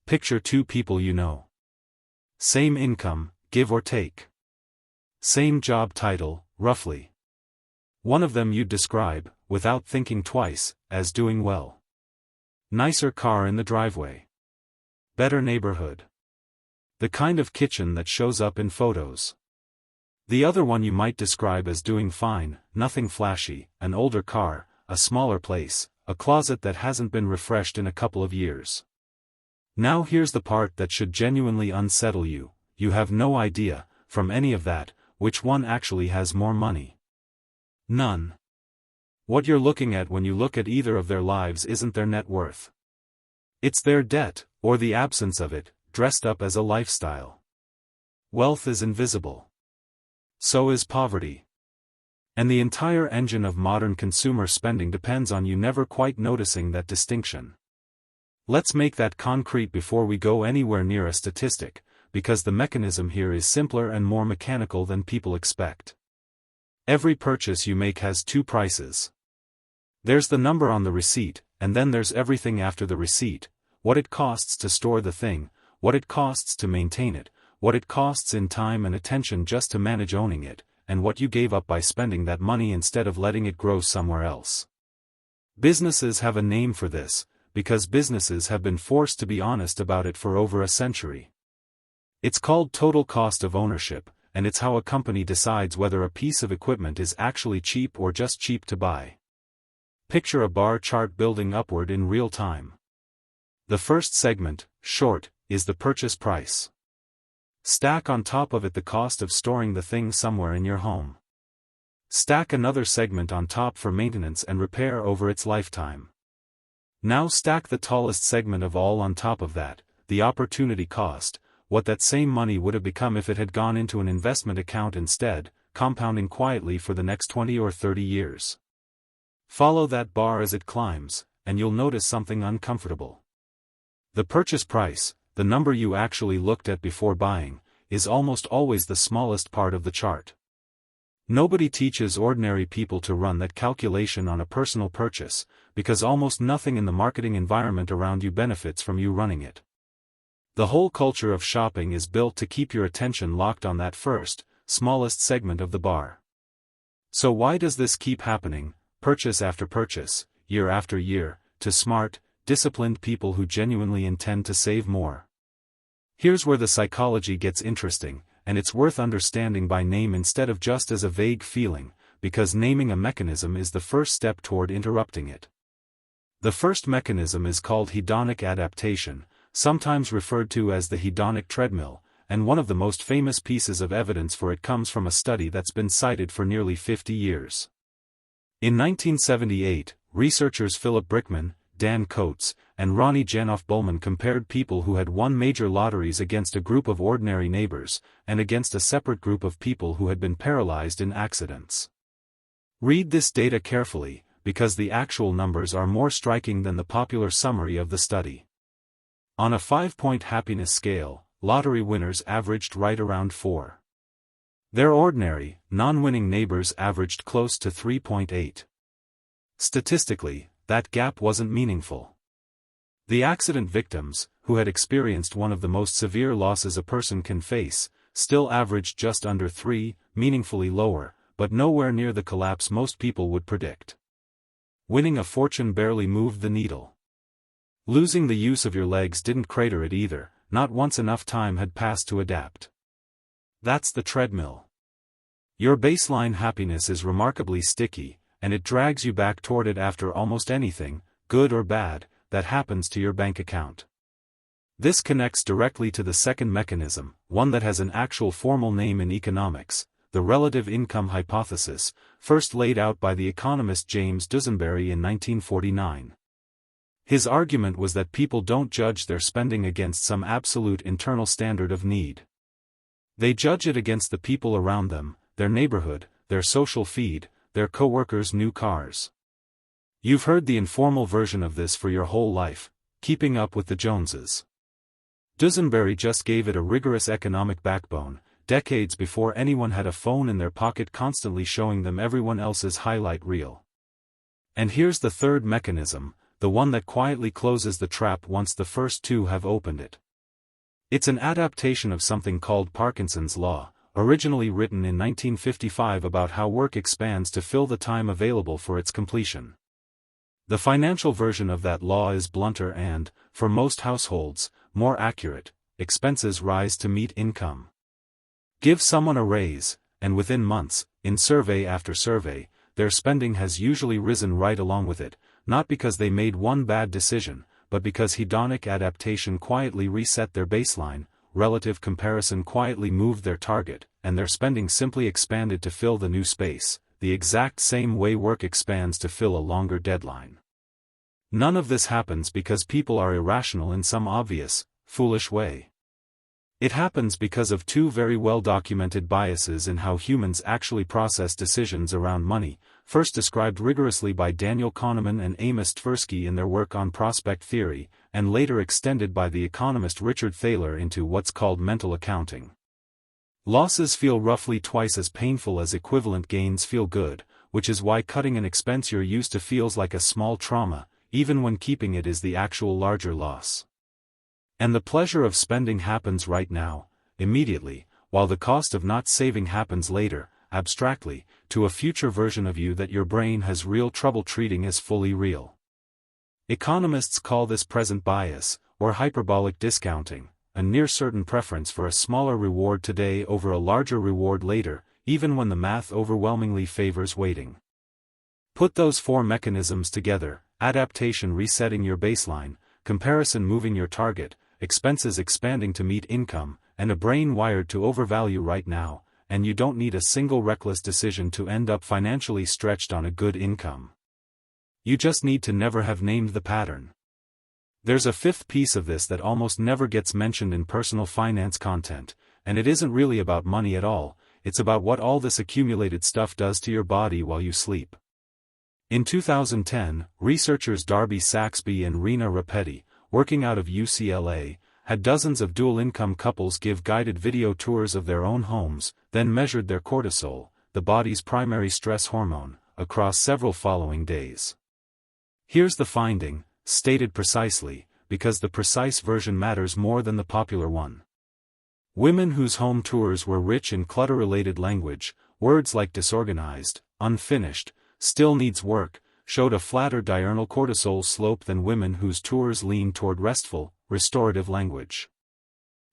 Picture two people you know. Same income, give or take. Same job title, roughly. One of them you'd describe, without thinking twice, as doing well. Nicer car in the driveway. Better neighborhood. The kind of kitchen that shows up in photos. The other one you might describe as doing fine, nothing flashy, an older car, a smaller place, a closet that hasn't been refreshed in a couple of years. Now here's the part that should genuinely unsettle you. You have no idea, from any of that, which one actually has more money. None. What you're looking at when you look at either of their lives isn't their net worth. It's their debt, or the absence of it, dressed up as a lifestyle. Wealth is invisible. So is poverty. And the entire engine of modern consumer spending depends on you never quite noticing that distinction. Let's make that concrete before we go anywhere near a statistic, because the mechanism here is simpler and more mechanical than people expect. Every purchase you make has two prices. There's the number on the receipt, and then there's everything after the receipt: what it costs to store the thing, what it costs to maintain it, what it costs in time and attention just to manage owning it, and what you gave up by spending that money instead of letting it grow somewhere else. Businesses have a name for this, because businesses have been forced to be honest about it for over a century. It's called total cost of ownership, and it's how a company decides whether a piece of equipment is actually cheap or just cheap to buy. Picture a bar chart building upward in real time. The first segment, short, is the purchase price. Stack on top of it the cost of storing the thing somewhere in your home. Stack another segment on top for maintenance and repair over its lifetime. Now stack the tallest segment of all on top of that, the opportunity cost, what that same money would have become if it had gone into an investment account instead, compounding quietly for the next 20 or 30 years. Follow that bar as it climbs, and you'll notice something uncomfortable. The purchase price, the number you actually looked at before buying, is almost always the smallest part of the chart. Nobody teaches ordinary people to run that calculation on a personal purchase, because almost nothing in the marketing environment around you benefits from you running it. The whole culture of shopping is built to keep your attention locked on that first, smallest segment of the bar. So why does this keep happening, purchase after purchase, year after year, to smart, disciplined people who genuinely intend to save more? Here's where the psychology gets interesting, and it's worth understanding by name instead of just as a vague feeling, because naming a mechanism is the first step toward interrupting it. The first mechanism is called hedonic adaptation, sometimes referred to as the hedonic treadmill, and one of the most famous pieces of evidence for it comes from a study that's been cited for nearly 50 years. In 1978, researchers Philip Brickman, Dan Coates, and Ronnie Janoff-Bulman compared people who had won major lotteries against a group of ordinary neighbors, and against a separate group of people who had been paralyzed in accidents. Read this data carefully, because the actual numbers are more striking than the popular summary of the study. On a 5-point happiness scale, lottery winners averaged right around 4. Their ordinary, non-winning neighbors averaged close to 3.8. Statistically, that gap wasn't meaningful. The accident victims, who had experienced one of the most severe losses a person can face, still averaged just under 3, meaningfully lower, but nowhere near the collapse most people would predict. Winning a fortune barely moved the needle. Losing the use of your legs didn't crater it either, not once enough time had passed to adapt. That's the treadmill. Your baseline happiness is remarkably sticky, and it drags you back toward it after almost anything, good or bad, that happens to your bank account. This connects directly to the second mechanism, one that has an actual formal name in economics, the relative income hypothesis, first laid out by the economist James Dusenberry in 1949. His argument was that people don't judge their spending against some absolute internal standard of need. They judge it against the people around them, their neighborhood, their social feed, their coworkers' new cars. You've heard the informal version of this for your whole life, keeping up with the Joneses. Dusenberry just gave it a rigorous economic backbone, decades before anyone had a phone in their pocket constantly showing them everyone else's highlight reel. And here's the third mechanism, the one that quietly closes the trap once the first two have opened it. It's an adaptation of something called Parkinson's Law, originally written in 1955 about how work expands to fill the time available for its completion. The financial version of that law is blunter and, for most households, more accurate: expenses rise to meet income. Give someone a raise, and within months, in survey after survey, their spending has usually risen right along with it, not because they made one bad decision, but because hedonic adaptation quietly reset their baseline, relative comparison quietly moved their target, and their spending simply expanded to fill the new space, the exact same way work expands to fill a longer deadline. None of this happens because people are irrational in some obvious, foolish way. It happens because of two very well-documented biases in how humans actually process decisions around money, first described rigorously by Daniel Kahneman and Amos Tversky in their work on prospect theory, and later extended by the economist Richard Thaler into what's called mental accounting. Losses feel roughly twice as painful as equivalent gains feel good, which is why cutting an expense you're used to feels like a small trauma, even when keeping it is the actual larger loss. And the pleasure of spending happens right now, immediately, while the cost of not saving happens later, abstractly, to a future version of you that your brain has real trouble treating as fully real. Economists call this present bias, or hyperbolic discounting, a near-certain preference for a smaller reward today over a larger reward later, even when the math overwhelmingly favors waiting. Put those four mechanisms together: adaptation resetting your baseline, comparison moving your target, expenses expanding to meet income, and a brain wired to overvalue right now, and you don't need a single reckless decision to end up financially stretched on a good income. You just need to never have named the pattern. There's a fifth piece of this that almost never gets mentioned in personal finance content, and it isn't really about money at all, it's about what all this accumulated stuff does to your body while you sleep. In 2010, researchers Darby Saxby and Rena Rapetti, working out of UCLA, had dozens of dual-income couples give guided video tours of their own homes, then measured their cortisol, the body's primary stress hormone, across several following days. Here's the finding, stated precisely, because the precise version matters more than the popular one. Women whose home tours were rich in clutter-related language, words like disorganized, unfinished, still needs work, showed a flatter diurnal cortisol slope than women whose tours leaned toward restful, restorative language.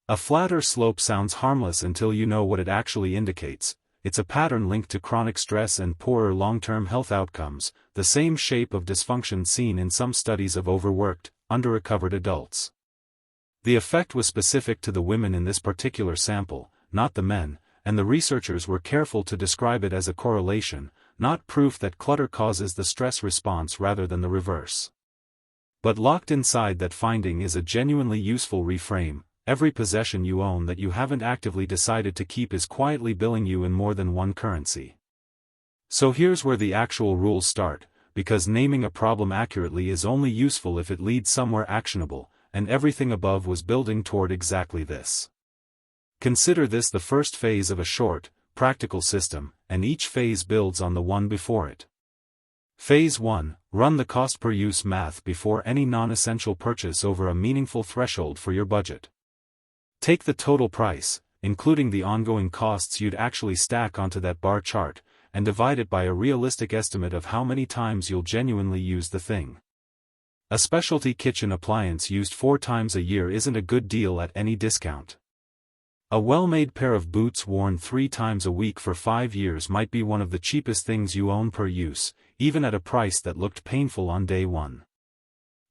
A flatter slope sounds harmless until you know what it actually indicates. It's a pattern linked to chronic stress and poorer long-term health outcomes, the same shape of dysfunction seen in some studies of overworked, under-recovered adults. The effect was specific to the women in this particular sample, not the men, and the researchers were careful to describe it as a correlation, not proof that clutter causes the stress response rather than the reverse. But locked inside that finding is a genuinely useful reframe: every possession you own that you haven't actively decided to keep is quietly billing you in more than one currency. So here's where the actual rules start, because naming a problem accurately is only useful if it leads somewhere actionable, and everything above was building toward exactly this. Consider this the first phase of a short, practical system, and each phase builds on the one before it. Phase 1, run the cost per use math before any non-essential purchase over a meaningful threshold for your budget. Take the total price, including the ongoing costs you'd actually stack onto that bar chart, and divide it by a realistic estimate of how many times you'll genuinely use the thing. A specialty kitchen appliance used 4 times a year isn't a good deal at any discount. A well-made pair of boots worn 3 times a week for 5 years might be one of the cheapest things you own per use, even at a price that looked painful on day 1.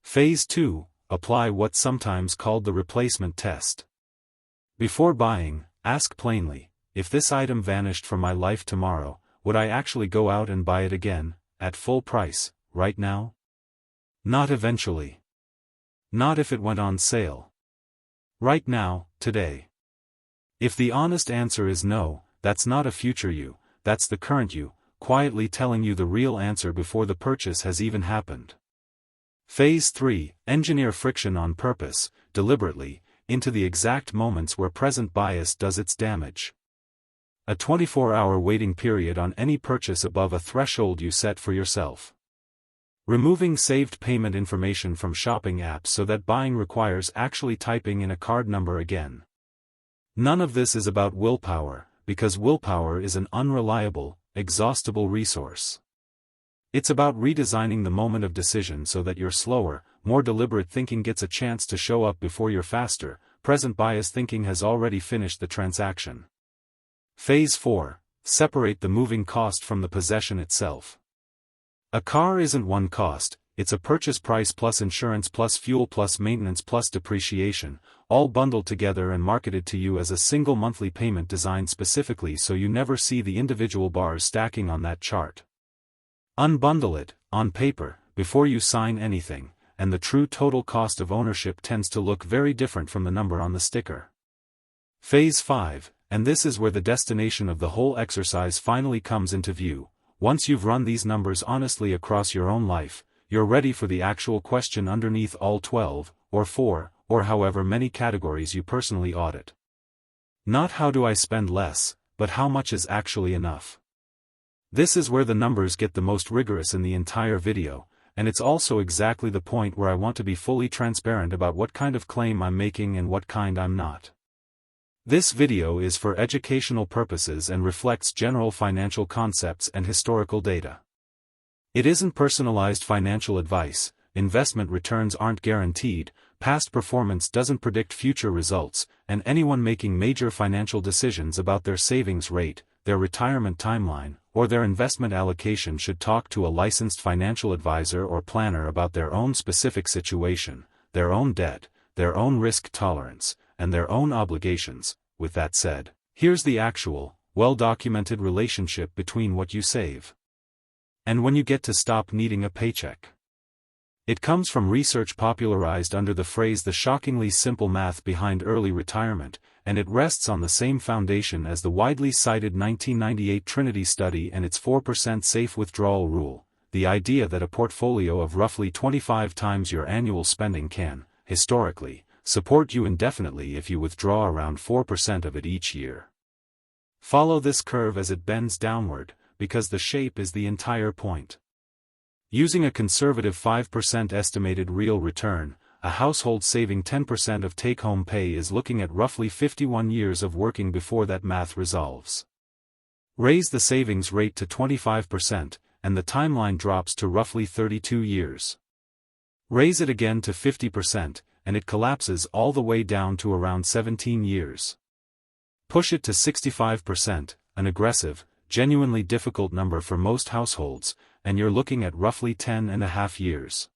Phase 2, apply what's sometimes called the replacement test. Before buying, ask plainly, if this item vanished from my life tomorrow, would I actually go out and buy it again, at full price, right now? Not eventually. Not if it went on sale. Right now, today. If the honest answer is no, that's not a future you, that's the current you, quietly telling you the real answer before the purchase has even happened. Phase 3, engineer friction on purpose, deliberately, into the exact moments where present bias does its damage. A 24-hour waiting period on any purchase above a threshold you set for yourself. Removing saved payment information from shopping apps so that buying requires actually typing in a card number again. None of this is about willpower, because willpower is an unreliable, exhaustible resource. It's about redesigning the moment of decision so that your slower, more deliberate thinking gets a chance to show up before your faster, present bias thinking has already finished the transaction. Phase 4. Separate the moving cost from the possession itself. A car isn't one cost, it's a purchase price plus insurance plus fuel plus maintenance plus depreciation, all bundled together and marketed to you as a single monthly payment designed specifically so you never see the individual bars stacking on that chart. Unbundle it, on paper, before you sign anything, and the true total cost of ownership tends to look very different from the number on the sticker. Phase 5, and this is where the destination of the whole exercise finally comes into view. Once you've run these numbers honestly across your own life, you're ready for the actual question underneath all 12, or 4, or however many categories you personally audit. Not how do I spend less, but how much is actually enough. This is where the numbers get the most rigorous in the entire video, and it's also exactly the point where I want to be fully transparent about what kind of claim I'm making and what kind I'm not. This video is for educational purposes and reflects general financial concepts and historical data. It isn't personalized financial advice, investment returns aren't guaranteed, past performance doesn't predict future results, and anyone making major financial decisions about their savings rate, their retirement timeline, or their investment allocation should talk to a licensed financial advisor or planner about their own specific situation, their own debt, their own risk tolerance, and their own obligations. With that said, here's the actual, well-documented relationship between what you save and when you get to stop needing a paycheck. It comes from research popularized under the phrase the shockingly simple math behind early retirement, and it rests on the same foundation as the widely cited 1998 Trinity study and its 4% safe withdrawal rule, the idea that a portfolio of roughly 25 times your annual spending can, historically, support you indefinitely if you withdraw around 4% of it each year. Follow this curve as it bends downward, because the shape is the entire point. Using a conservative 5% estimated real return, a household saving 10% of take-home pay is looking at roughly 51 years of working before that math resolves. Raise the savings rate to 25%, and the timeline drops to roughly 32 years. Raise it again to 50%, and it collapses all the way down to around 17 years. Push it to 65%, an aggressive, genuinely difficult number for most households, and you're looking at roughly 10.5 years.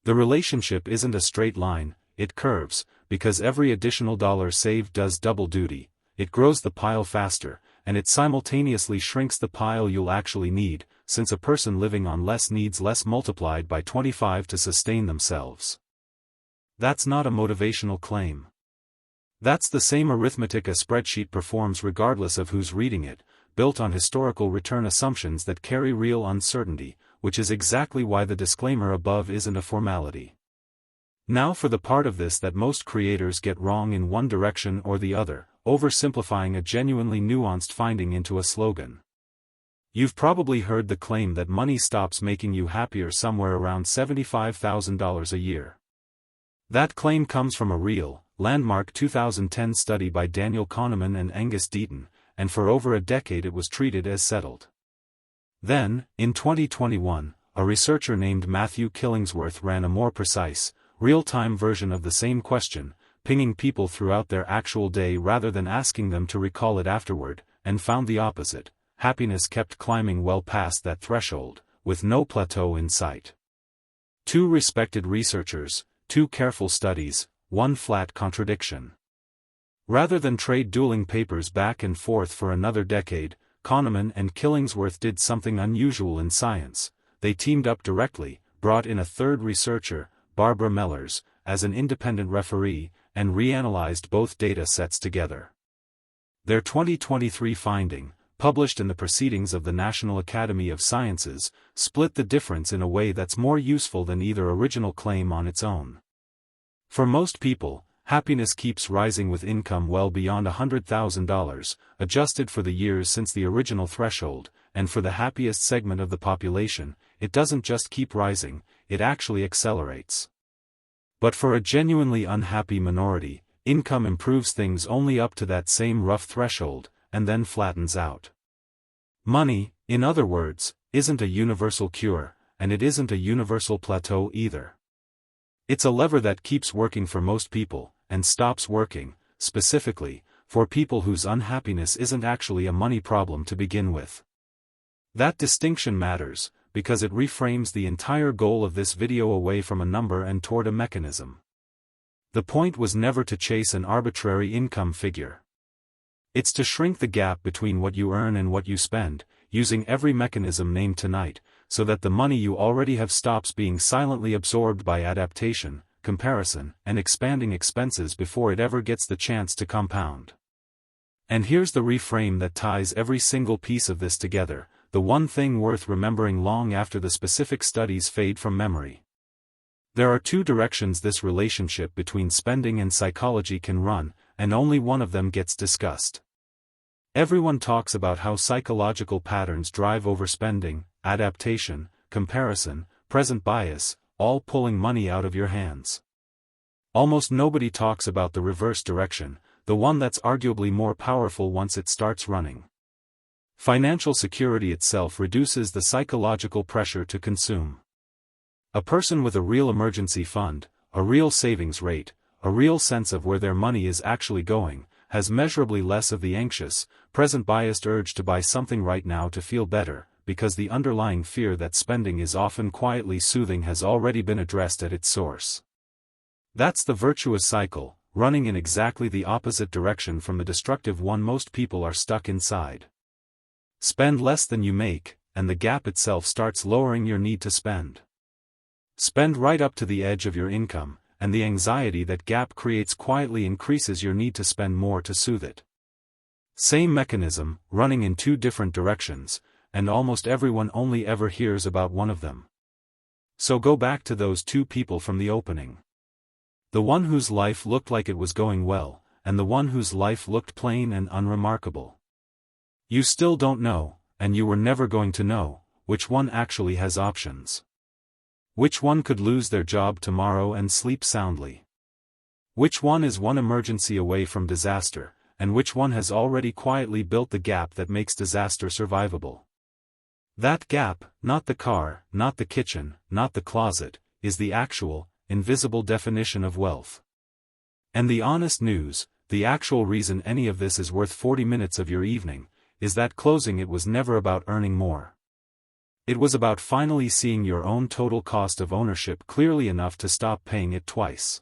The relationship isn't a straight line, it curves, because every additional dollar saved does double duty. It grows the pile faster, and it simultaneously shrinks the pile you'll actually need, since a person living on less needs less multiplied by 25 to sustain themselves. That's not a motivational claim. That's the same arithmetic a spreadsheet performs regardless of who's reading it, built on historical return assumptions that carry real uncertainty, which is exactly why the disclaimer above isn't a formality. Now for the part of this that most creators get wrong in one direction or the other, oversimplifying a genuinely nuanced finding into a slogan. You've probably heard the claim that money stops making you happier somewhere around $75,000 a year. That claim comes from a real, landmark 2010 study by Daniel Kahneman and Angus Deaton, and for over a decade it was treated as settled. Then, in 2021, a researcher named Matthew Killingsworth ran a more precise, real-time version of the same question, pinging people throughout their actual day rather than asking them to recall it afterward, and found the opposite. Happiness kept climbing well past that threshold, with no plateau in sight. Two respected researchers, two careful studies, one flat contradiction. Rather than trade dueling papers back and forth for another decade, Kahneman and Killingsworth did something unusual in science. They teamed up directly, brought in a third researcher, Barbara Mellers, as an independent referee, and reanalyzed both data sets together. Their 2023 finding, published in the Proceedings of the National Academy of Sciences, split the difference in a way that's more useful than either original claim on its own. For most people, happiness keeps rising with income well beyond it doesn't just keep rising, it actually accelerates. But for a genuinely unhappy minority, income improves things only up to that same rough threshold, and then flattens out. Money, in other words, isn't a universal cure, and it isn't a universal plateau either. It's a lever that keeps working for most people, and stops working, specifically, for people whose unhappiness isn't actually a money problem to begin with. That distinction matters, because it reframes the entire goal of this video away from a number and toward a mechanism. The point was never to chase an arbitrary income figure. It's to shrink the gap between what you earn and what you spend, using every mechanism named tonight, so that the money you already have stops being silently absorbed by adaptation, comparison, and expanding expenses before it ever gets the chance to compound. And here's the reframe that ties every single piece of this together, the one thing worth remembering long after the specific studies fade from memory. There are two directions this relationship between spending and psychology can run, and only one of them gets discussed. Everyone talks about how psychological patterns drive overspending, adaptation, comparison, present bias, all pulling money out of your hands. Almost nobody talks about the reverse direction, the one that's arguably more powerful once it starts running. Financial security itself reduces the psychological pressure to consume. A person with a real emergency fund, a real savings rate, a real sense of where their money is actually going, has measurably less of the anxious, present-biased urge to buy something right now to feel better, because the underlying fear that spending is often quietly soothing has already been addressed at its source. That's the virtuous cycle, running in exactly the opposite direction from the destructive one most people are stuck inside. Spend less than you make, and the gap itself starts lowering your need to spend. Spend right up to the edge of your income, and the anxiety that gap creates quietly increases your need to spend more to soothe it. Same mechanism, running in two different directions, and almost everyone only ever hears about one of them. So go back to those two people from the opening. The one whose life looked like it was going well, and the one whose life looked plain and unremarkable. You still don't know, and you were never going to know, which one actually has options. Which one could lose their job tomorrow and sleep soundly? Which one is one emergency away from disaster, and which one has already quietly built the gap that makes disaster survivable? That gap, not the car, not the kitchen, not the closet, is the actual, invisible definition of wealth. And the honest news, the actual reason any of this is worth 40 minutes of your evening, is that closing it was never about earning more. It was about finally seeing your own total cost of ownership clearly enough to stop paying it twice.